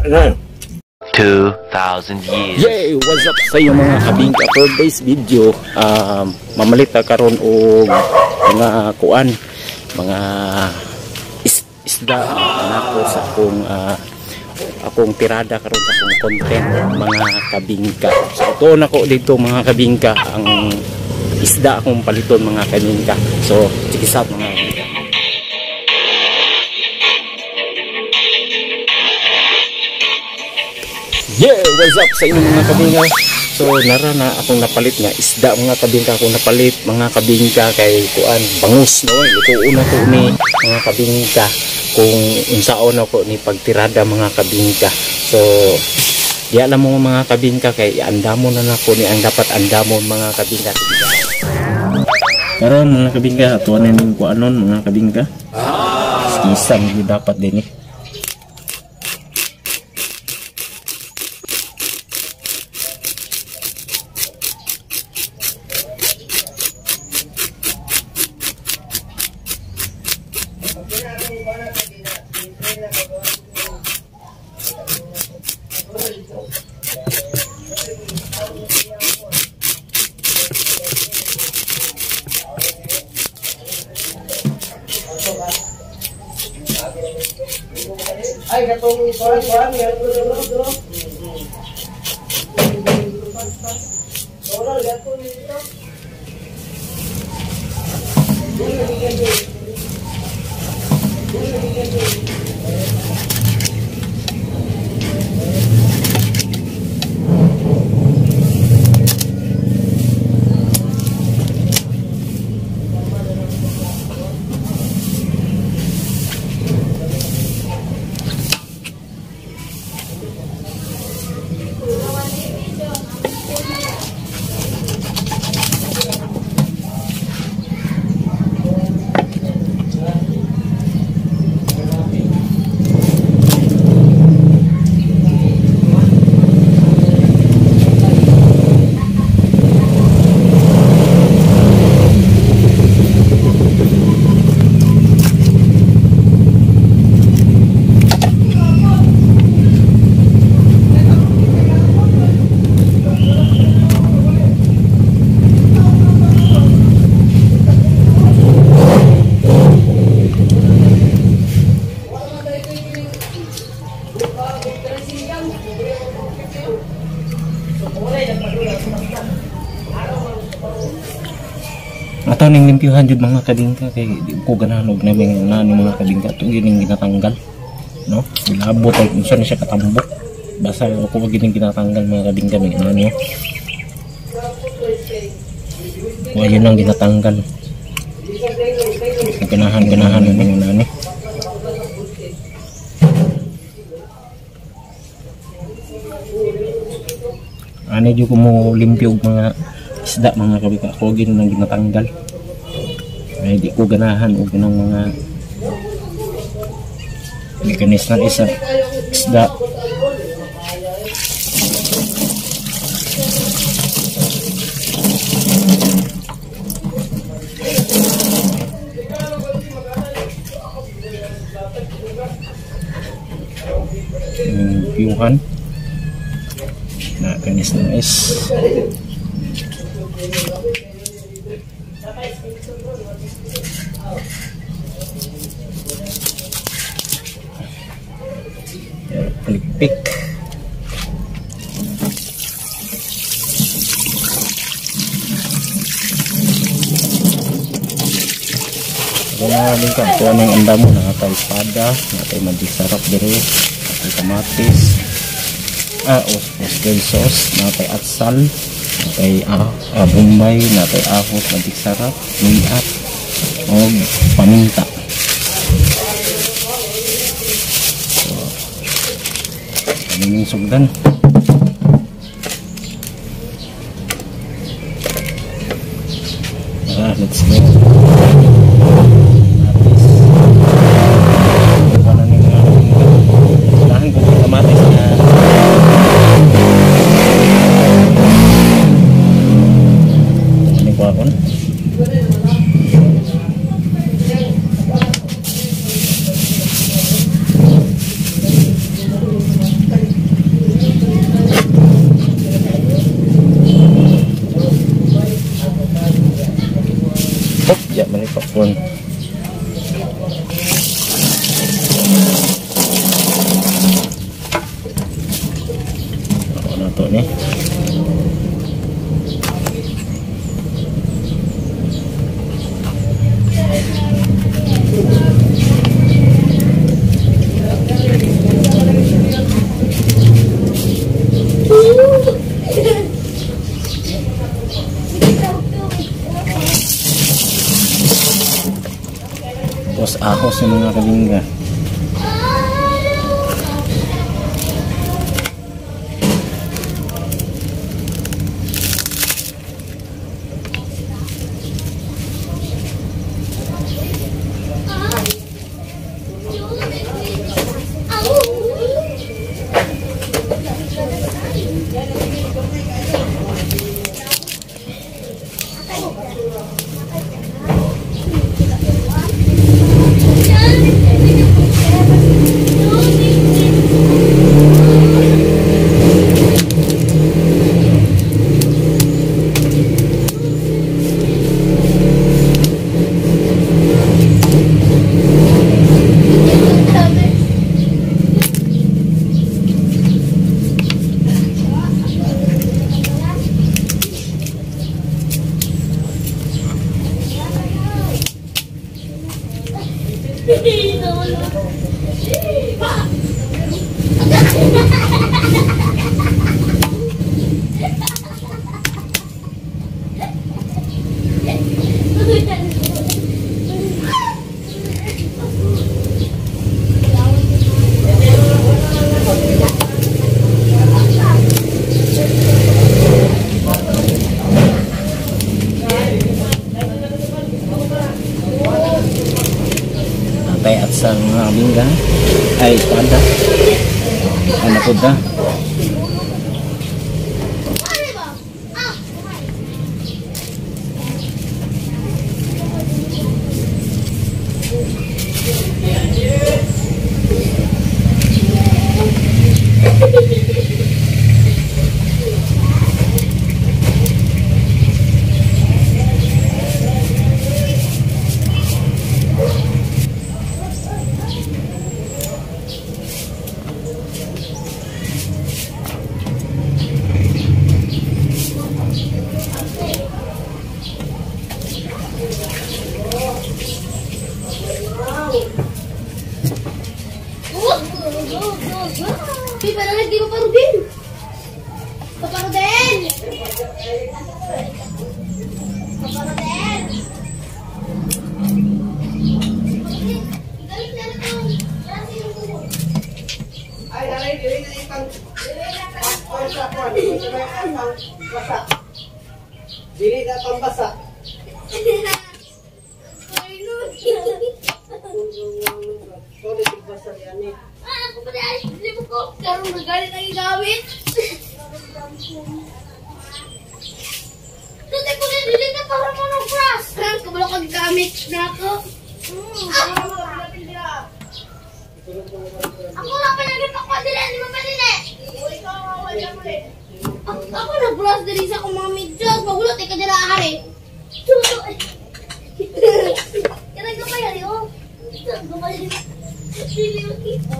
Nah. 2,000 years. Yay! What's up sa iyo mga kabingka? For today's video, mamalit na karon og mga kuan, mga isda nako sa akong tirada karon sa akong content mga kabingka. So ito nako dito mga kabingka ang isda akong paliton mga kabingka. So check it out mga kabingka. Yeah, what's up sa inyo mga kabingka? So nara na akong napalit nga isda mga kabingka, akong napalit mga kabingka kay kuan bangus no. Ikuuna ko ni mga kabingka kung unsaon ako ni pagtirada mga kabingka. So di alam mo mga kabingka kay andamon na nako ni ang dapat andamon mga kabingka. Karon mga kabingka atuan ning kuanon mga kabingka. Isang di dapat din eh. Ay, gatong kuan ya dulu. Ora gatong dito. Ataw ning limpyuhan jud mga kabingka kay di ko ganahan og naming nani mga kabingka to gining ginatanggal no labot ay unsa ni siya katambok basta ako gining ginatanggal mga kabingka may nani wa yun ang ginatanggal ganahan ning nani ani jud ko mo limpyo mga isda mga kabingka ko ginang ginatanggal ay di ko ganahan og ganang mga mekanis na isa isda piyuhan na kanis na is pelik-pik lingkang kuha ng andamo na natay espada natay magic sarap diri natay kamatis osgay sauce natay atsal natay bombay natay ahos magic sarap liat o paminta ini sugdan let's go kamatis na hapon. Ano to ni? Tapos ahos yung mga kalingga. At sa mga bingga ay espada ano po da Di ba parudin? Paparudin! Paparudin! Galing na ito. Ay, naray, dili na itang pang basa. Dili na pang basa. Solid basa yan eh. Ako pa dahil, libo ko. Karong magalit ang igawit. Kasi ko na dili na para mo ng cross. Karang kabalo kang gamit na ako. Ako na pa naging pakwadila, di mo malili. Ako nag-brush dali sa akong mga medyas. Magulot ka dila ahari. Tulo eh. Karang kapayari oh. Karang kapayari. Dili mo kita.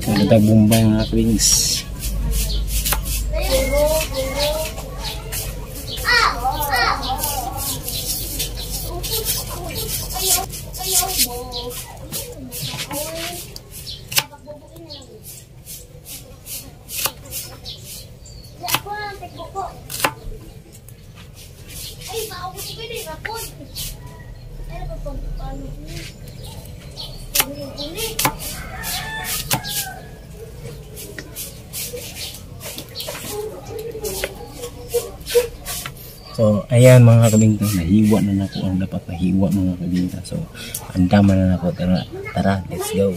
Ada bumbay mga klings. So, ayan mga kabingka, nahiwa na ako ang dapat nahiwa mga kabingka. So, andaman na ako. Tara, let's go.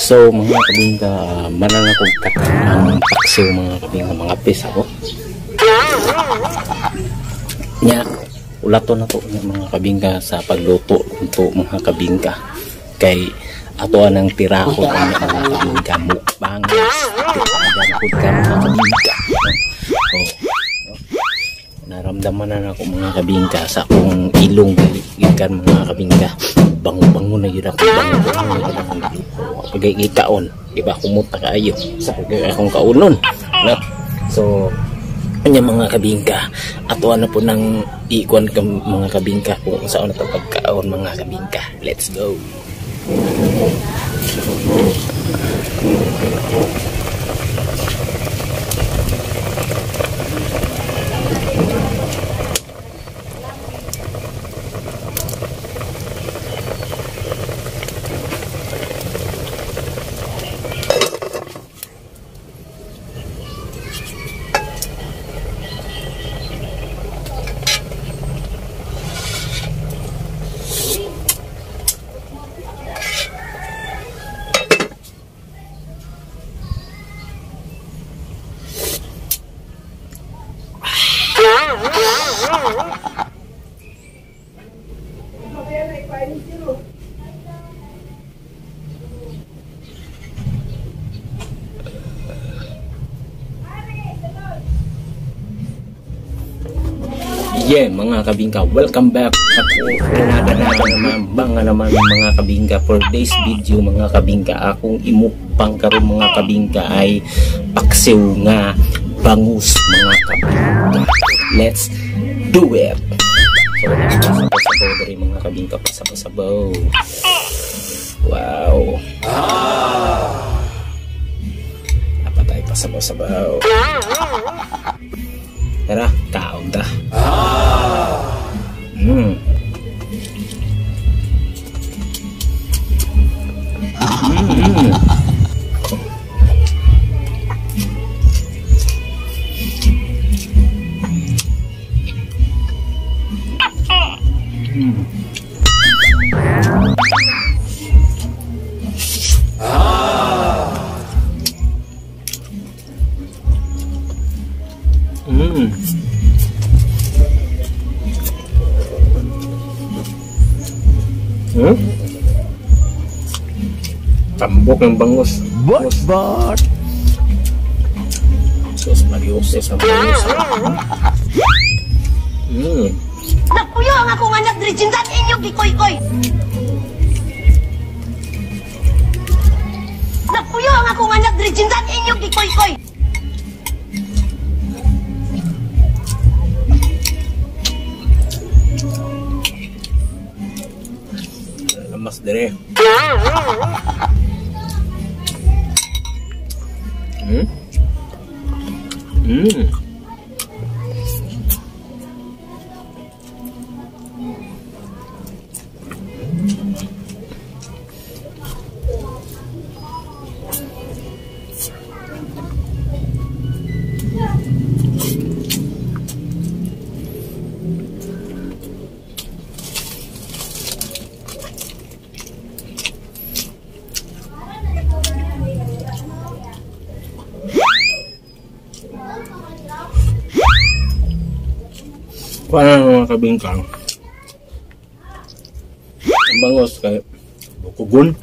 So mga kabingka, mananakog ang paksiw mga kabingka, mga pis ako. Nya, ulato na to mga kabingka sa pagluto nito mga kabingka. Kay ato anang tirahon ang mga kabingka, mukbangers. Tirahan ko ka mga kabingka. Oh, naramdaman na ako mga kabingka sa akong ilong gikan mga kabingka. Bango-bango na yun ako, bango-bango na yun akong pag-ikaon, di ba, kumuta kayo sa akong kaunon, no? So kanya mga kabingka, ato na po ng ikuan ka mga kabingka kung saan na ito pagkaon mga kabingka. Let's go. Yeah, mga kabingka, welcome back. Ako naman mga kabingka for today's video mga kabingka. Akong imukbang karon mga kabingka ay paksiw nga bangus mga kabingka. Let's do it. So pasabaw dari mga kabingka, pasabaw. Wow. Apa tayo pasabaw. Tara, kaon ta. Tambok ng bangus. Bot. Sus Mariose sa bangus. Napuyo ang akong anak diri cinta inyo gikoy-koy. Napuyo ang akong anak diri cinta inyo gikoy-koy. Lemas dere. Paano mga kabingkang? Ang bangus kay bukugon.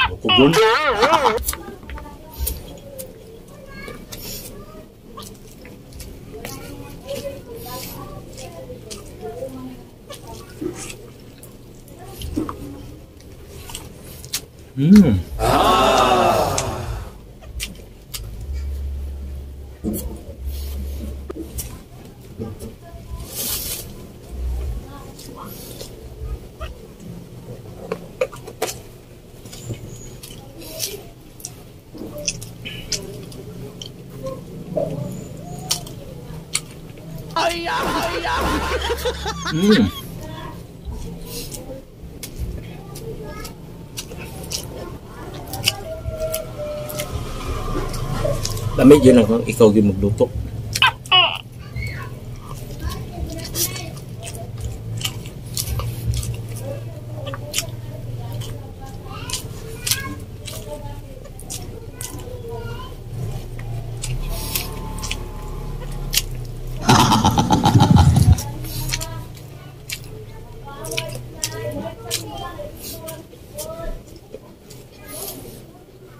Lamig yun ako, ikaw yung magluto.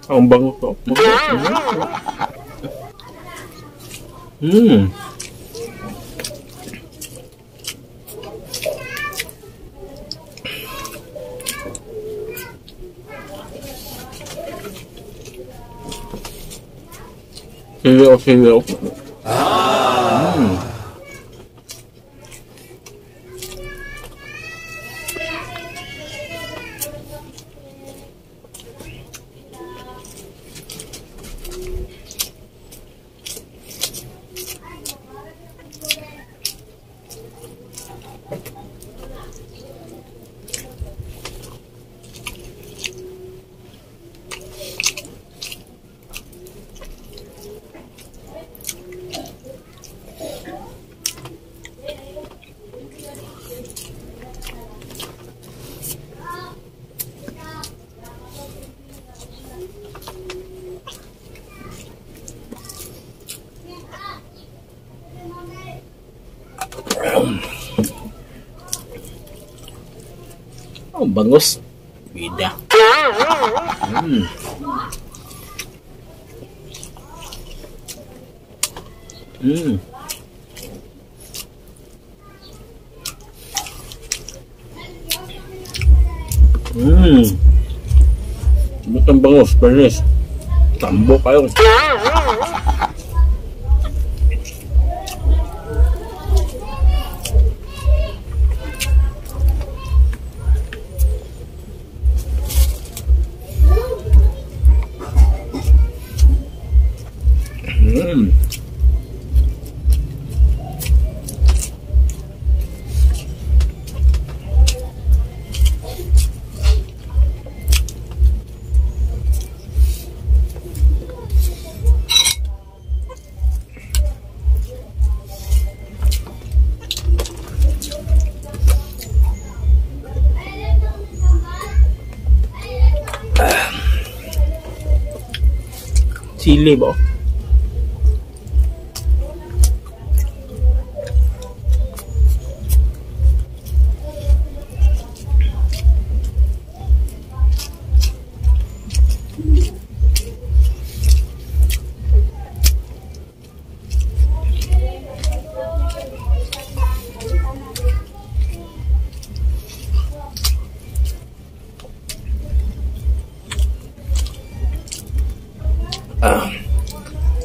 Ang bango to. Hmm. Silo. Oh, bangus. Beda. Bukan bangus, panis. Tambok kayo. Sili ba?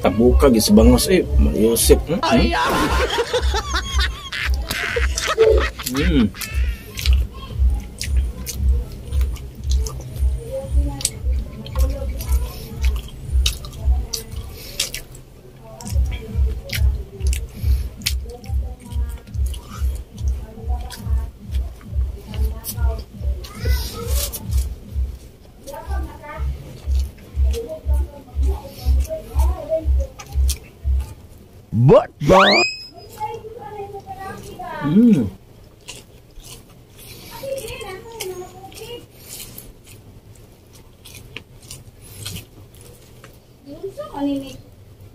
Tabuka gis bangus mayusip. What?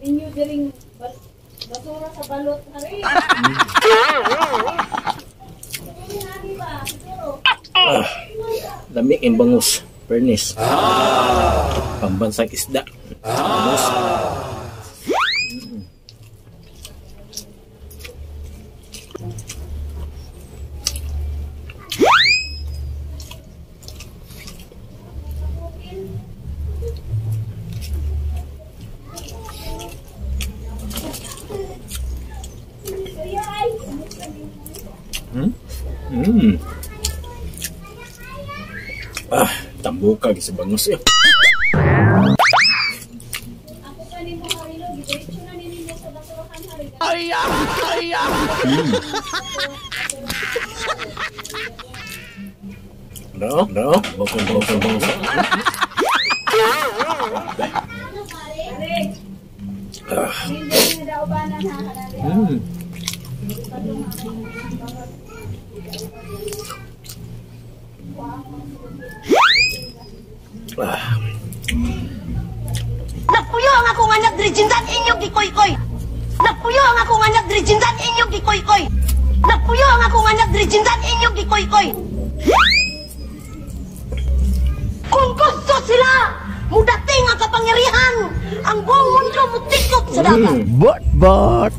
Ninyo diring basura sa balot na rin. Lamig yung bangus, pernis. Pambansang isda. Bangus. Tambuka sa bangus ya. Ako kanin mo harilo, diretso na ninyo sa basurahan harilo. No, bokong bangus. Hindi na daw ba na hahalali? Nagpuyo ang akong anak diri jinsan inyong gikoy-koy. Nagpuyo ang akong anak diri jinsan inyong gikoy-koy. Nagpuyo ang akong anak diri jinsan inyong gikoy-koy. Kung gusto sila, mudating ang dagat. But.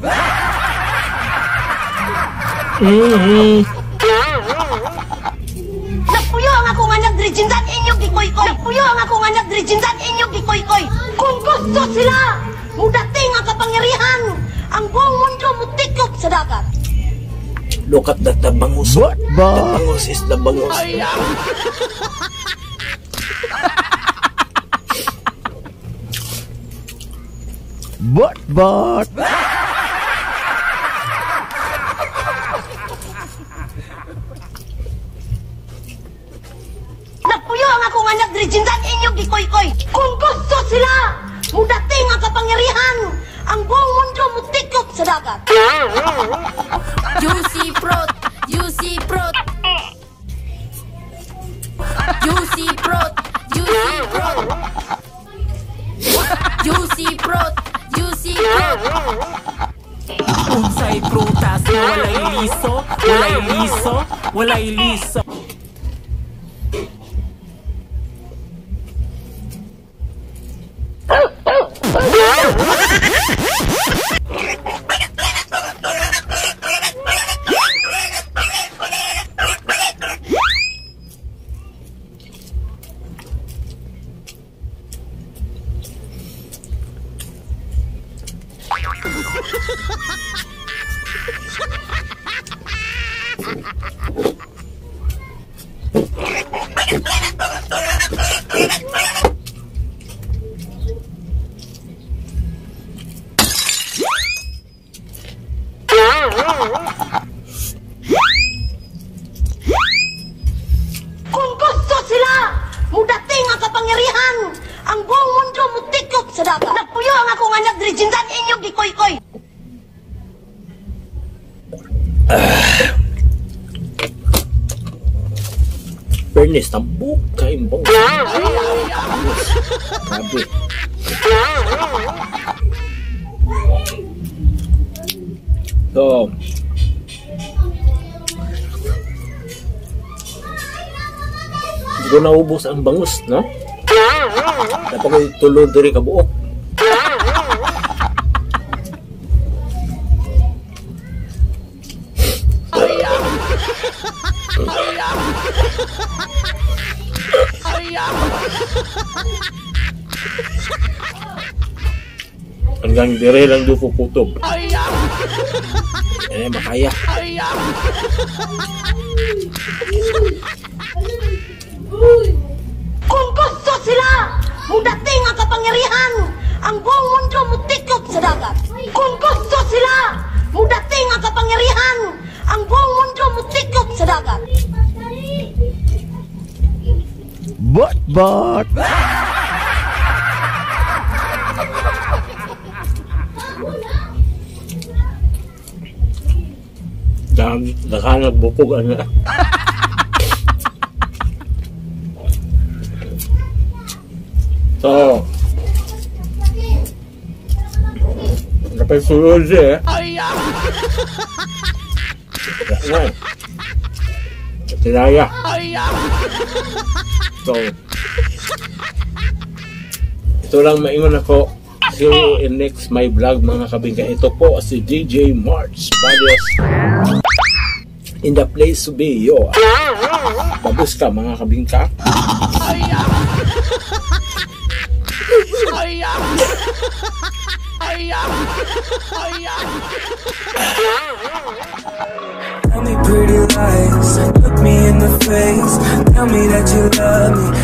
Nagpuyo ang akong anak diri jindan inyong gikoy-koy. Nagpuyo ang akong anak diri jindan inyong gikoy-koy. Kung gusto sila, mudating ang kapangyarihan, ang buong mundo mutikop sa dagat. Look at that, the bangus. But. The bangus is the bangus. But. Nagpuyo ang akong anak diri jindan inyong gikoy-koy. Kung gusto sila, mudating ang kapangyarihan, ang buong mundo mutikop sa dagat. Juicy fruit, juicy fruit. Juicy fruit, juicy fruit. Juicy fruit, juicy fruit. Unsay prutas nga walay liso, walay liso, walay liso. Kung gusto sila, mudating ang kapangyarihan, ang buong mundo mutikop sa dagat. Nagpuyo ang akong anak diri jindan inyong gikoy-koy. Fairness, tambok kayong bangus. Grabe. So, hindi ko naubos ang bangus, no? Dapat ko tulod diri ka buok. Hanggang dire lang do ko kutob. Makaya. Kung gusto sila, mudating ang kapangyarihan, ang buong mundo mutikop sa dagat. Kung gusto sila, mudating ang kapangyarihan, ang buong mundo mutikop sa dagat. But. Nakahanap bukog ano. So, napagsulod siya eh. Ngayon, tinaya. So, ito lang maingon ako. See you in next my vlog mga kabingka. Ito po si DJ March Padios in the place to be. Yo, babus ka mga kabingka. Tell me pretty lies, look me in the face. Tell me that you love me,